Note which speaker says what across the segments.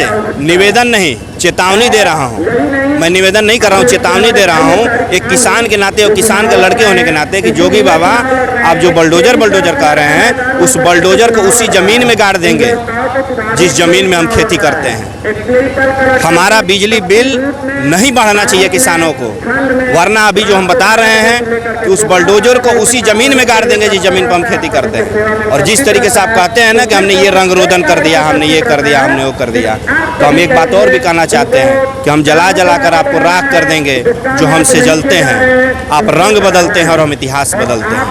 Speaker 1: से निवेदन नहीं, चेतावनी दे रहा हूँ। मैं निवेदन नहीं कर रहा हूँ, चेतावनी दे रहा हूँ एक किसान के नाते और किसान के लड़के होने के नाते कि जोगी बाबा आप जो बलडोजर कह रहे हैं, उस बलडोजर को उसी ज़मीन में गाड़ देंगे जिस ज़मीन में हम खेती करते हैं। हमारा बिजली बिल नहीं बढ़ाना चाहिए किसानों को, वरना अभी जो हम बता रहे हैं कि उस बलडोजर को उसी ज़मीन में गाड़ देंगे जिस ज़मीन पर हम खेती करते हैं। और जिस तरीके से आप कहते हैं ना कि हमने ये रंग रोदन कर दिया, हमने ये कर दिया, हमने वो कर दिया, तो हम एक बात और भी कहना चाहते हैं कि हम जला जला कर आपको राख कर देंगे जो हमसे जलते हैं। आप रंग बदलते हैं और हम इतिहास बदलते हैं।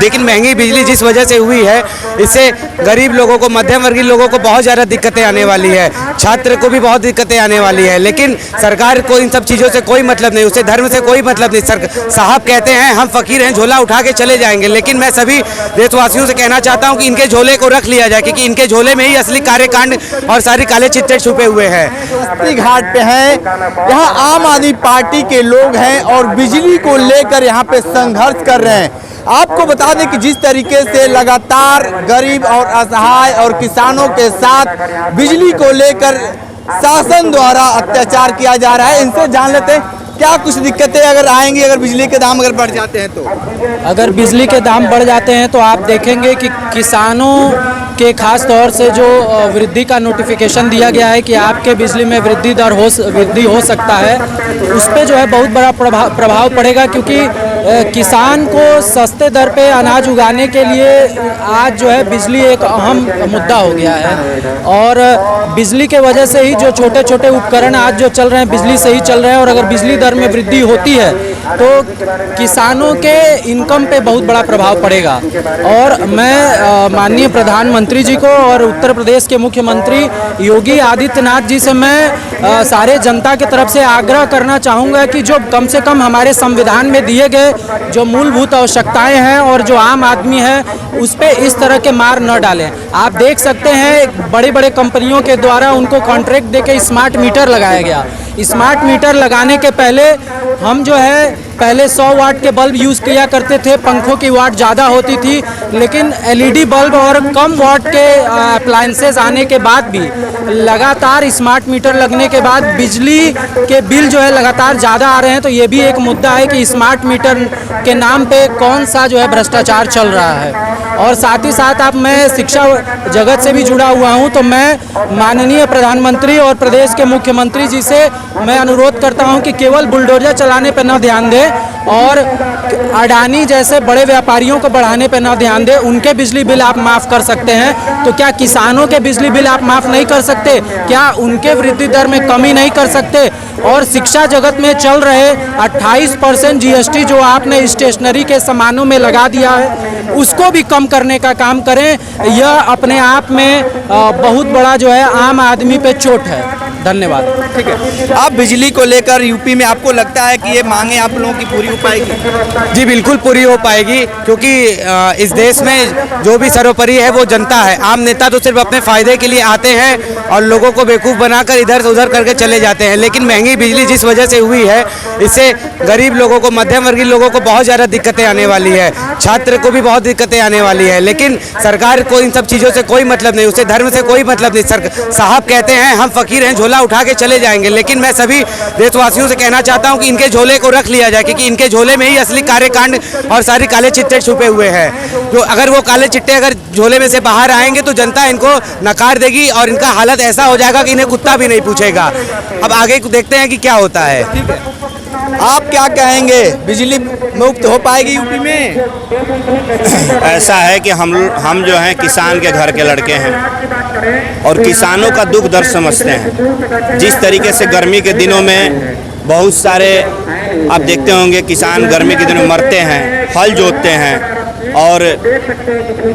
Speaker 2: लेकिन महंगी बिजली जिस वजह से हुई है, इससे गरीब लोगों को, मध्यम वर्गीय लोगों को बहुत ज़्यादा दिक्कतें आने वाली है, छात्र को भी बहुत दिक्कतें आने वाली है। लेकिन सरकार को इन सब चीज़ों से कोई मतलब नहीं, उसे धर्म से कोई मतलब नहीं। साहब कहते हैं हम फकीर हैं, झोला उठा के चले जाएंगे। लेकिन मैं सभी देशवासियों से कहना चाहता हूं कि इनके झोले को रख लिया जाए, क्योंकि इनके झोले में ही असली कार्यकांड और सारी काले चिट्टे छुपे हुए हैं।
Speaker 3: बस्ती घाट पे है, यहाँ आम आदमी पार्टी के लोग हैं और बिजली को लेकर यहाँ पे संघर्ष कर रहे हैं। आपको बता दें कि जिस तरीके से लगातार गरीब और असहाय और किसानों के साथ बिजली को लेकर शासन द्वारा अत्याचार किया जा रहा है, इनसे जान लेते हैं क्या कुछ दिक्कतें अगर आएंगी, अगर बिजली के दाम अगर बढ़ जाते हैं तो।
Speaker 4: अगर बिजली के दाम बढ़ जाते हैं तो आप देखेंगे कि किसानों के खास तौर से जो वृद्धि का नोटिफिकेशन दिया गया है कि आपके बिजली में वृद्धि हो सकता है, उस पर जो है बहुत बड़ा प्रभाव पड़ेगा। क्योंकि किसान को सस्ते दर पे अनाज उगाने के लिए आज जो है बिजली एक अहम मुद्दा हो गया है। और बिजली के वजह से ही जो छोटे छोटे उपकरण आज जो चल रहे हैं बिजली से ही चल रहे हैं। और अगर बिजली दर में वृद्धि होती है तो किसानों के इनकम पे बहुत बड़ा प्रभाव पड़ेगा। और मैं माननीय प्रधानमंत्री जी को और उत्तर प्रदेश के मुख्यमंत्री योगी आदित्यनाथ जी से मैं सारे जनता की तरफ से आग्रह करना चाहूँगा कि जो कम से कम हमारे संविधान में दिए गए जो मूलभूत आवश्यकताएं हैं और जो आम आदमी है उस पे इस तरह के मार न डालें। आप देख सकते हैं बड़े बड़े कंपनियों के द्वारा उनको कॉन्ट्रैक्ट देके स्मार्ट मीटर लगाया गया। स्मार्ट मीटर लगाने के पहले हम जो है पहले 100 वाट के बल्ब यूज़ किया करते थे, पंखों की वाट ज़्यादा होती थी। लेकिन एलईडी बल्ब और कम वाट के अप्लायंसेस आने के बाद भी लगातार स्मार्ट मीटर लगने के बाद बिजली के बिल जो है लगातार ज़्यादा आ रहे हैं। तो ये भी एक मुद्दा है कि स्मार्ट मीटर के नाम पे कौन सा जो है भ्रष्टाचार चल रहा है। और साथ ही साथ आप, मैं शिक्षा जगत से भी जुड़ा हुआ हूँ, तो मैं माननीय प्रधानमंत्री और प्रदेश के मुख्यमंत्री जी से मैं अनुरोध करता हूँ कि केवल बुलडोजर चलाने पर न ध्यान दें और अडानी जैसे बड़े व्यापारियों को बढ़ाने पर न ध्यान दें। उनके बिजली बिल आप माफ़ कर सकते हैं, तो क्या किसानों के बिजली बिल आप माफ़ नहीं कर सकते? क्या उनके वृद्धि दर में कमी नहीं कर सकते? और शिक्षा जगत में चल रहे 28% जीएसटी जो आपने स्टेशनरी के सामानों में लगा दिया है, उसको भी कम करने का काम करें। यह अपने आप में बहुत बड़ा जो है आम आदमी पे चोट है। धन्यवाद।
Speaker 3: ठीक है, आप बिजली को लेकर यूपी में आपको लगता है कि ये मांगे आप लोगों की पूरी हो पाएगी?
Speaker 2: जी बिल्कुल पूरी हो पाएगी, क्योंकि इस देश में जो भी सर्वोपरि है वो जनता है। आम नेता तो सिर्फ अपने फायदे के लिए आते हैं और लोगों को बेवकूफ़ बनाकर इधर से उधर करके चले जाते हैं। लेकिन महंगी बिजली जिस वजह से हुई है, इससे गरीब लोगों को, मध्यम वर्गीय लोगों को बहुत ज़्यादा दिक्कतें आने वाली है, छात्र को भी बहुत दिक्कतें आने वाली है। लेकिन सरकार को इन सब चीज़ों से कोई मतलब नहीं, उसे धर्म से कोई मतलब नहीं। साहब कहते हैं हम फकीर हैं, झोला उठा के चले जाएंगे। लेकिन मैं सभी देशवासियों से कहना चाहता हूं कि इनके झोले को रख लिया जाए, क्योंकि इनके झोले में ही असली कार्यकांड और सारी काले चिट्टे छुपे हुए हैं। जो अगर वो काले चिट्टे अगर झोले में से बाहर आएंगे तो जनता इनको नकार देगी और इनका हालत ऐसा हो जाएगा कि इन्हें कुत्ता भी नहीं पूछेगा। अब आगे देखते हैं कि क्या होता है।
Speaker 3: आप क्या कहेंगे, बिजली मुफ्त हो पाएगी यूपी में?
Speaker 1: ऐसा है कि हम जो हैं किसान के घर के लड़के हैं और किसानों का दुख दर्द समझते हैं। जिस तरीके से गर्मी के दिनों में बहुत सारे आप देखते होंगे किसान गर्मी के दिनों मरते हैं, हल जोतते हैं, और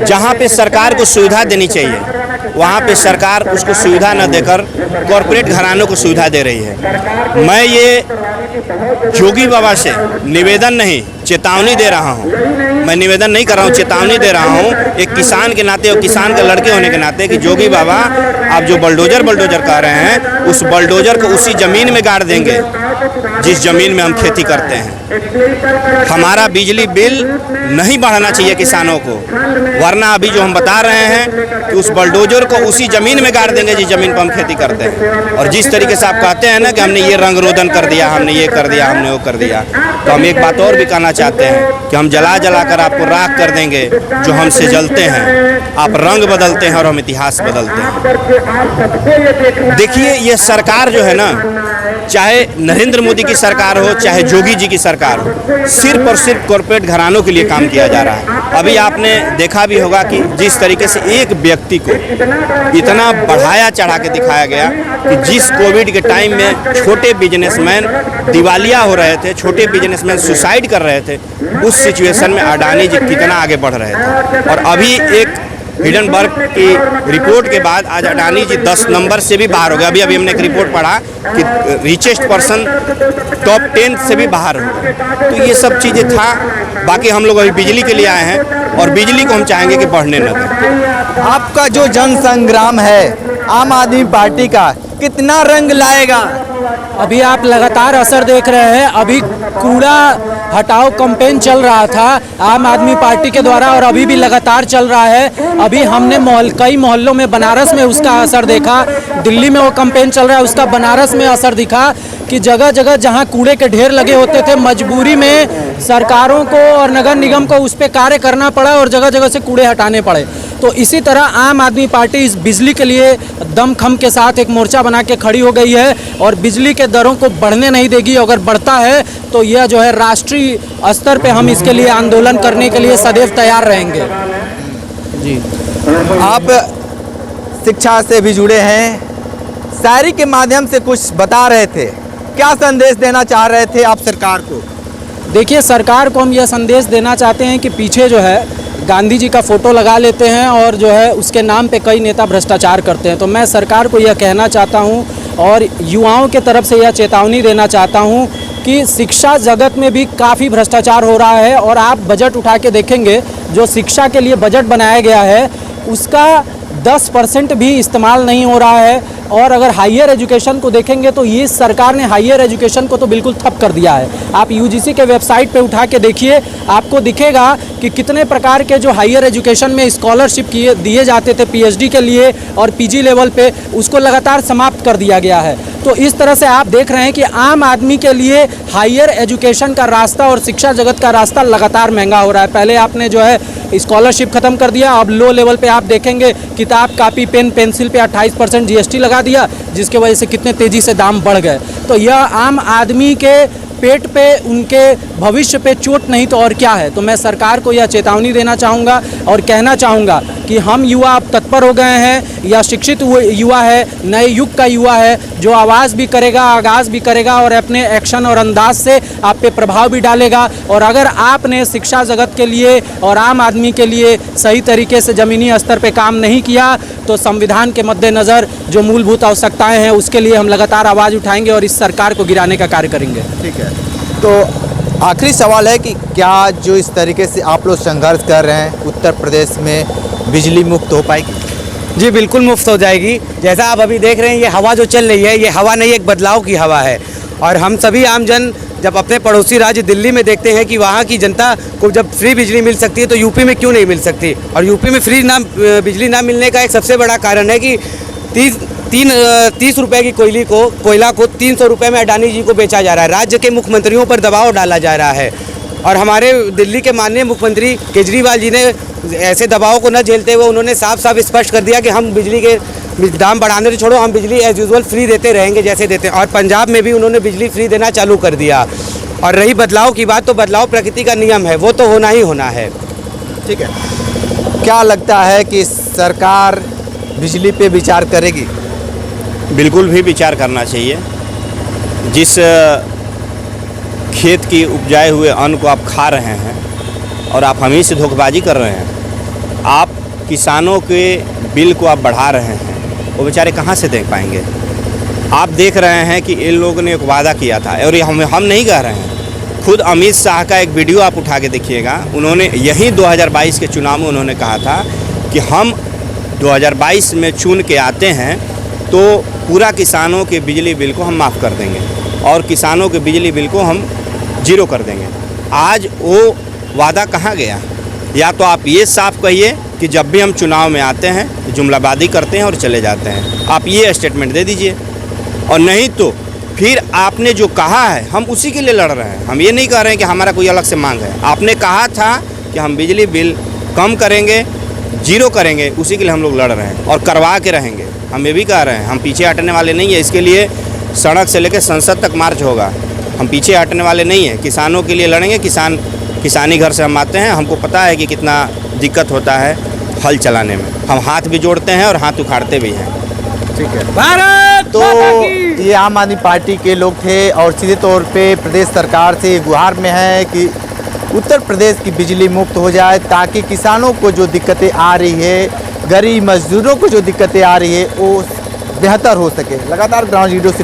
Speaker 1: जहाँ पे सरकार को सुविधा देनी चाहिए वहाँ पे सरकार उसको सुविधा न देकर कॉरपोरेट घरानों को सुविधा दे रही है। मैं ये जोगी बाबा से निवेदन नहीं, चेतावनी दे रहा हूँ, मैं निवेदन नहीं कर रहा हूँ, चेतावनी दे रहा हूँ एक किसान के नाते और किसान के लड़के होने के नाते कि जोगी बाबा आप जो बलडोजर कर रहे हैं उस बलडोजर को उसी ज़मीन में गाड़ देंगे जिस ज़मीन में हम खेती करते हैं। हमारा बिजली बिल नहीं बढ़ाना चाहिए किसानों को, वरना अभी जो हम बता रहे हैं कि उस बलडोजर को उसी ज़मीन में गाड़ देंगे जिस ज़मीन पर हम खेती करते हैं। और जिस तरीके से आप कहते हैं ना कि हमने ये रंग रोदन कर दिया, हमने ये कर दिया, हमने वो कर दिया, तो हम एक बात और भी कहना चाहते हैं कि हम जला कर आपको राख कर देंगे जो हमसे जलते हैं। आप रंग बदलते हैं और हम इतिहास बदलते हैं। देखिए ये सरकार जो है ना, चाहे नरेंद्र मोदी की सरकार हो चाहे जोगी जी की सरकार हो, सिर्फ और सिर्फ कॉरपोरेट घरानों के लिए काम किया जा रहा है। अभी आपने देखा भी होगा कि जिस तरीके से एक व्यक्ति को इतना बढ़ाया चढ़ा के दिखाया गया कि जिस कोविड के टाइम में छोटे बिजनेसमैन दिवालिया हो रहे थे, छोटे बिजनेसमैन सुसाइड कर रहे थे, उस सिचुएशन में अडानी जी कितना आगे बढ़ रहे थे। और अभी एक हिडनबर्ग की रिपोर्ट के बाद आज अडानी जी 10 नंबर से भी बाहर हो गए। अभी हमने एक रिपोर्ट पढ़ा कि रिचेस्ट पर्सन टॉप 10 से भी बाहर हो गए। तो ये सब चीज़ें था। बाकी हम लोग अभी बिजली के लिए आए हैं और बिजली को हम चाहेंगे कि बढ़ने न दें।
Speaker 3: आपका जो जन संग्राम है आम आदमी पार्टी का कितना रंग लाएगा?
Speaker 4: अभी आप लगातार असर देख रहे हैं। अभी कूड़ा हटाओ कैंपेन चल रहा था आम आदमी पार्टी के द्वारा और अभी भी लगातार चल रहा है। अभी हमने कई मोहल्लों में बनारस में उसका असर देखा, दिल्ली में वो कैंपेन चल रहा है उसका बनारस में असर दिखा कि जगह जगह जहां कूड़े के ढेर लगे होते थे, मजबूरी में सरकारों को और नगर निगम को उस पर कार्य करना पड़ा और जगह जगह से कूड़े हटाने पड़े। तो इसी तरह आम आदमी पार्टी इस बिजली के लिए दमखम के साथ एक मोर्चा बना के खड़ी हो गई है और बिजली के दरों को बढ़ने नहीं देगी। अगर बढ़ता है तो यह जो है राष्ट्रीय स्तर पे हम इसके लिए आंदोलन करने के लिए सदैव तैयार रहेंगे।
Speaker 3: जी, आप शिक्षा से भी जुड़े हैं, शायरी के माध्यम से कुछ बता रहे थे, क्या संदेश देना चाह रहे थे आप सरकार को?
Speaker 4: देखिए, सरकार को हम यह संदेश देना चाहते हैं कि पीछे जो है गांधी जी का फ़ोटो लगा लेते हैं और जो है उसके नाम पे कई नेता भ्रष्टाचार करते हैं। तो मैं सरकार को यह कहना चाहता हूं और युवाओं के तरफ से यह चेतावनी देना चाहता हूं कि शिक्षा जगत में भी काफ़ी भ्रष्टाचार हो रहा है। और आप बजट उठा के देखेंगे, जो शिक्षा के लिए बजट बनाया गया है उसका 10% भी इस्तेमाल नहीं हो रहा है। और अगर हायर एजुकेशन को देखेंगे तो ये सरकार ने हायर एजुकेशन को तो बिल्कुल ठप कर दिया है। आप यूजीसी के वेबसाइट पे उठा के देखिए, आपको दिखेगा कि कितने प्रकार के जो हायर एजुकेशन में स्कॉलरशिप दिए जाते थे पीएचडी के लिए और पीजी लेवल पे, उसको लगातार समाप्त कर दिया गया है। तो इस तरह से आप देख रहे हैं कि आम आदमी के लिए हायर एजुकेशन का रास्ता और शिक्षा जगत का रास्ता लगातार महंगा हो रहा है। पहले आपने जो है स्कॉलरशिप ख़त्म कर दिया, अब लो लेवल पे आप देखेंगे किताब कापी पेन पेंसिल पे 28% जीएसटी लगा दिया, जिसके वजह से कितने तेज़ी से दाम बढ़ गए। तो यह आम आदमी के पेट पे, उनके भविष्य पे चोट नहीं तो और क्या है। तो मैं सरकार को यह चेतावनी देना चाहूँगा और कहना चाहूँगा कि हम युवा अब तत्पर हो गए हैं, या शिक्षित युवा है, नए युग का युवा है, जो आवाज़ भी करेगा, आगाज़ भी करेगा और अपने एक्शन और अंदाज से आप पे प्रभाव भी डालेगा। और अगर आपने शिक्षा जगत के लिए और आम आदमी के लिए सही तरीके से ज़मीनी स्तर पे काम नहीं किया तो संविधान के मद्देनज़र जो मूलभूत आवश्यकताएँ हैं उसके लिए हम लगातार आवाज़ उठाएंगे और इस सरकार को गिराने का कार्य करेंगे।
Speaker 3: ठीक है, तो आखिरी सवाल है कि क्या जो इस तरीके से आप लोग संघर्ष कर रहे हैं उत्तर प्रदेश में बिजली मुक्त हो पाएगी?
Speaker 2: जी बिल्कुल मुफ्त हो जाएगी। जैसा आप अभी देख रहे हैं, ये हवा जो चल रही है, ये हवा नहीं, एक बदलाव की हवा है। और हम सभी आमजन जब अपने पड़ोसी राज्य दिल्ली में देखते हैं कि वहाँ की जनता को जब फ्री बिजली मिल सकती है तो यूपी में क्यों नहीं मिल सकती। और यूपी में फ्री बिजली ना मिलने का एक सबसे बड़ा कारण है कि 30 रुपये की कोयला को 300 रुपये में अडानी जी को बेचा जा रहा है। राज्य के मुख्यमंत्रियों पर दबाव डाला जा रहा है और हमारे दिल्ली के माननीय मुख्यमंत्री केजरीवाल जी ने ऐसे दबाव को न झेलते हुए उन्होंने साफ साफ स्पष्ट कर दिया कि हम बिजली के दाम बढ़ाने तो छोड़ो, हम बिजली एज यूजुअल फ्री देते रहेंगे जैसे देते हैं। और पंजाब में भी उन्होंने बिजली फ्री देना चालू कर दिया। और रही बदलाव की बात, तो बदलाव प्रकृति का नियम है, वो तो होना ही होना है।
Speaker 3: ठीक है, क्या लगता है कि सरकार बिजली पे विचार करेगी?
Speaker 1: बिल्कुल भी विचार करना चाहिए। जिस खेत की उपजाए हुए अन्न को आप खा रहे हैं और आप हमें से धोखेबाजी कर रहे हैं, आप किसानों के बिल को आप बढ़ा रहे हैं, वो बेचारे कहाँ से दे पाएंगे। आप देख रहे हैं कि इन लोगों ने एक वादा किया था और हम नहीं कह रहे हैं, खुद अमित शाह का एक वीडियो आप उठा के देखिएगा, उन्होंने यही 2022 के चुनाव में उन्होंने कहा था कि हम 2022 में चुन के आते हैं तो पूरा किसानों के बिजली बिल को हम माफ़ कर देंगे और किसानों के बिजली बिल को हम जीरो कर देंगे। आज वो वादा कहाँ गया? या तो आप ये साफ कहिए कि जब भी हम चुनाव में आते हैं तो जुमलाबाजी करते हैं और चले जाते हैं, आप ये स्टेटमेंट दे दीजिए। और नहीं तो फिर आपने जो कहा है हम उसी के लिए लड़ रहे हैं। हम ये नहीं कह रहे हैं कि हमारा कोई अलग से मांग है। आपने कहा था कि हम बिजली बिल कम करेंगे, जीरो करेंगे, उसी के लिए हम लोग लड़ रहे हैं और करवा के रहेंगे। हम ये भी कह रहे हैं, हम पीछे हटने वाले नहीं है। इसके लिए सड़क से लेकर संसद तक मार्च होगा। हम पीछे हटने वाले नहीं हैं, किसानों के लिए लड़ेंगे। किसानी घर से हम आते हैं, हमको पता है कि कितना दिक्कत होता है हल चलाने में। हम हाथ भी जोड़ते हैं और हाथ उखाड़ते भी हैं।
Speaker 3: ठीक है।
Speaker 4: भारत
Speaker 3: तो
Speaker 4: माता की!
Speaker 3: ये आम आदमी पार्टी के लोग थे और सीधे तौर पे प्रदेश सरकार से गुहार में है कि उत्तर प्रदेश की बिजली मुक्त हो जाए, ताकि किसानों को जो दिक्कतें आ रही है, गरीब मजदूरों को जो दिक्कतें आ रही है, वो बेहतर हो सके। लगातार ग्राउंड जीरो से